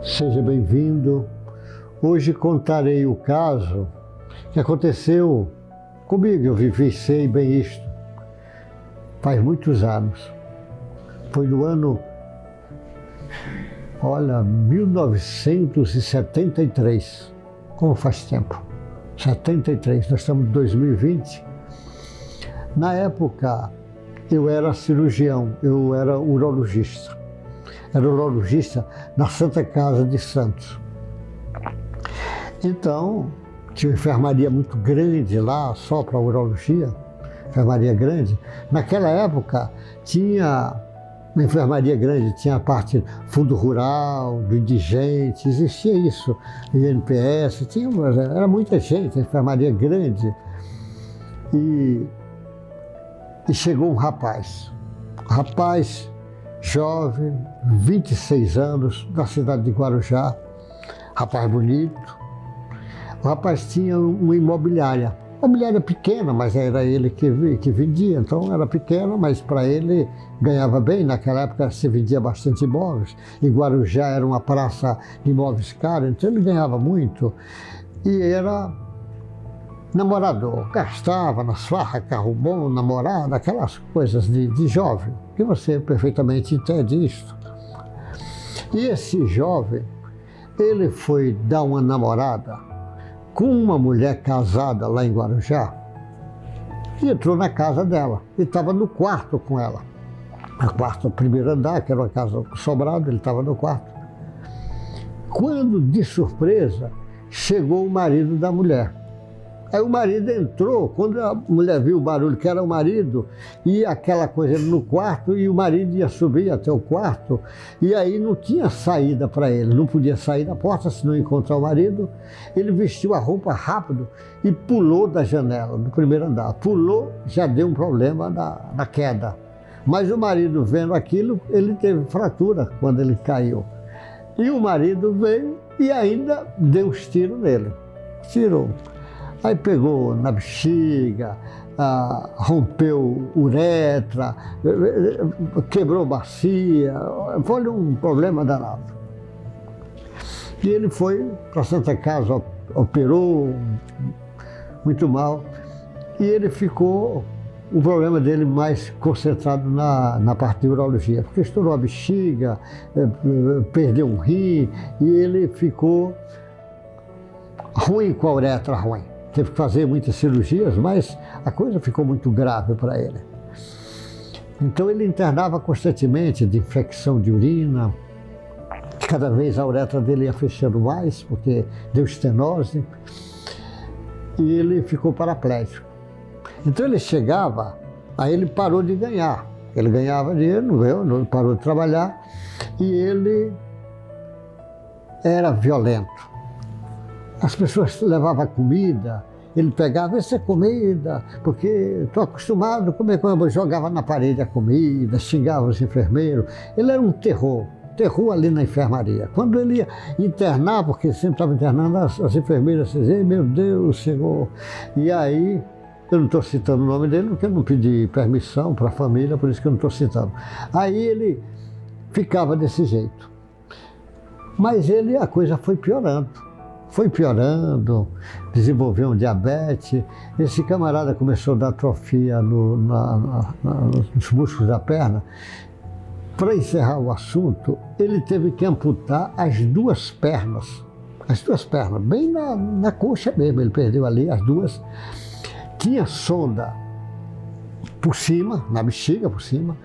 Seja bem-vindo. Hoje contarei o caso que aconteceu comigo. Eu vivenciei bem isto faz muitos anos. Foi no ano, 1973. Como faz tempo? 73, nós estamos em 2020. Na época, eu era cirurgião, eu era urologista. Era urologista na Santa Casa de Santos. Então, tinha uma enfermaria muito grande lá, só para urologia, enfermaria grande. Naquela época, tinha uma enfermaria grande, tinha a parte fundo rural, do indigente, existia isso, INPS, era muita gente, enfermaria grande. E chegou um rapaz jovem, 26 anos, da cidade de Guarujá, rapaz bonito. O rapaz tinha uma imobiliária pequena, mas era ele que vendia, então era pequena, mas para ele ganhava bem. Naquela época se vendia bastante imóveis, e Guarujá era uma praça de imóveis caros, então ele ganhava muito. E era namorador, gastava nas farras, carro bom, namorada, aquelas coisas de jovem, que você perfeitamente entende isso. E esse jovem, ele foi dar uma namorada com uma mulher casada lá em Guarujá e entrou na casa dela. Ele estava no quarto com ela. No quarto, no primeiro andar, que era uma casa sobrada, ele estava no quarto. Quando, de surpresa, chegou o marido da mulher. Aí o marido entrou, quando a mulher viu o barulho, que era o marido, e aquela coisa no quarto, e o marido ia subir até o quarto, e aí não tinha saída para ele, não podia sair da porta se não encontrar o marido. Ele vestiu a roupa rápido e pulou da janela, do primeiro andar. Pulou, já deu um problema na queda. Mas o marido, vendo aquilo, ele teve fratura quando ele caiu. E o marido veio e ainda deu uns tiros nele. Tirou. Aí pegou na bexiga, rompeu uretra, quebrou bacia, foi um problema danado. E ele foi para a Santa Casa, operou muito mal, e ele ficou, o problema dele mais concentrado na parte de urologia, porque estourou a bexiga, perdeu um rim, e ele ficou ruim com a uretra ruim. Teve que fazer muitas cirurgias, mas a coisa ficou muito grave para ele. Então ele internava constantemente de infecção de urina. Cada vez a uretra dele ia fechando mais, porque deu estenose. E ele ficou paraplégico. Então ele chegava, aí ele parou de ganhar. Ele ganhava dinheiro, não parou de trabalhar. E ele era violento. As pessoas levavam comida, ele pegava, essa é comida, porque estou acostumado a comer, jogava na parede a comida, xingava os enfermeiros. Ele era um terror ali na enfermaria. Quando ele ia internar, porque sempre estava internando, as enfermeiras diziam, meu Deus, Senhor. E aí, eu não estou citando o nome dele, porque eu não pedi permissão para a família, por isso que eu não estou citando. Aí ele ficava desse jeito. Mas a coisa foi piorando. Desenvolveu um diabetes. Esse camarada começou a dar atrofia nos músculos da perna. Para encerrar o assunto, ele teve que amputar as duas pernas, bem na coxa mesmo, ele perdeu ali as duas. Tinha sonda por cima, na bexiga por cima.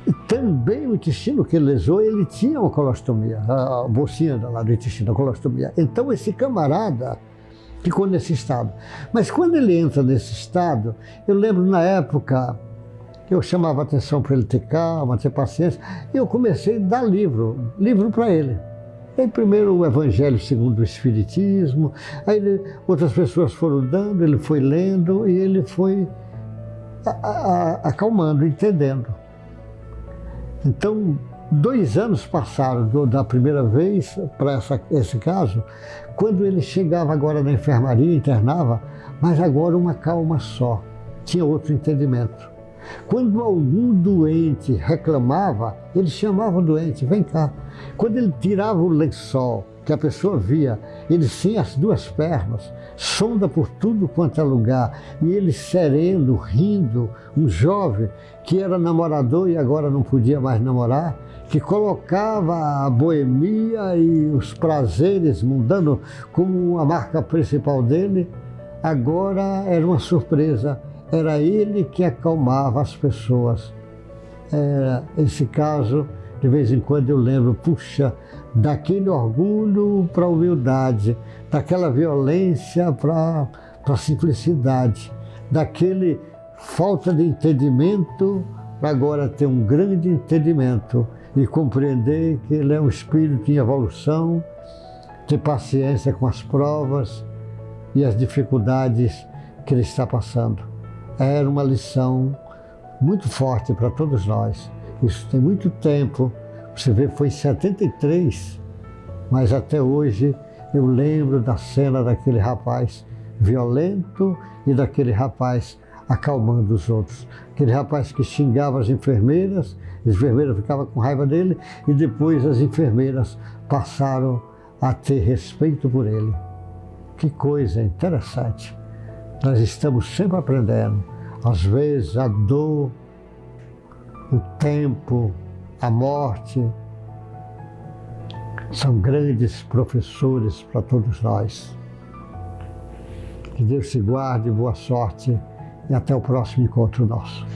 E também o intestino que ele lesou, ele tinha uma colostomia, a bolsinha lá do intestino, a colostomia. Então esse camarada ficou nesse estado. Mas quando ele entra nesse estado, eu lembro na época, eu chamava atenção para ele ter calma, ter paciência, e eu comecei a dar livro para ele. Aí primeiro o Evangelho segundo o Espiritismo, aí outras pessoas foram dando, ele foi lendo e ele foi acalmando, entendendo. Então, 2 anos passaram da primeira vez para esse caso, quando ele chegava agora na enfermaria, internava, mas agora uma calma só, tinha outro entendimento. Quando algum doente reclamava, ele chamava o doente, vem cá. Quando ele tirava o lençol, que a pessoa via, ele sem as duas pernas, sonda por tudo quanto é lugar, e ele sereno, rindo, um jovem que era namorador e agora não podia mais namorar, que colocava a boemia e os prazeres mundanos como a marca principal dele, agora era uma surpresa. Era ele que acalmava as pessoas. Esse caso, de vez em quando eu lembro, puxa, daquele orgulho para a humildade, daquela violência para a simplicidade, daquele falta de entendimento para agora ter um grande entendimento e compreender que ele é um espírito em evolução, ter paciência com as provas e as dificuldades que ele está passando. Era uma lição muito forte para todos nós. Isso tem muito tempo, você vê, foi em 73, mas até hoje eu lembro da cena daquele rapaz violento e daquele rapaz acalmando os outros. Aquele rapaz que xingava as enfermeiras ficavam com raiva dele e depois as enfermeiras passaram a ter respeito por ele. Que coisa interessante. Nós estamos sempre aprendendo. Às vezes a dor, o tempo, a morte são grandes professores para todos nós. Que Deus te guarde, boa sorte e até o próximo encontro nosso.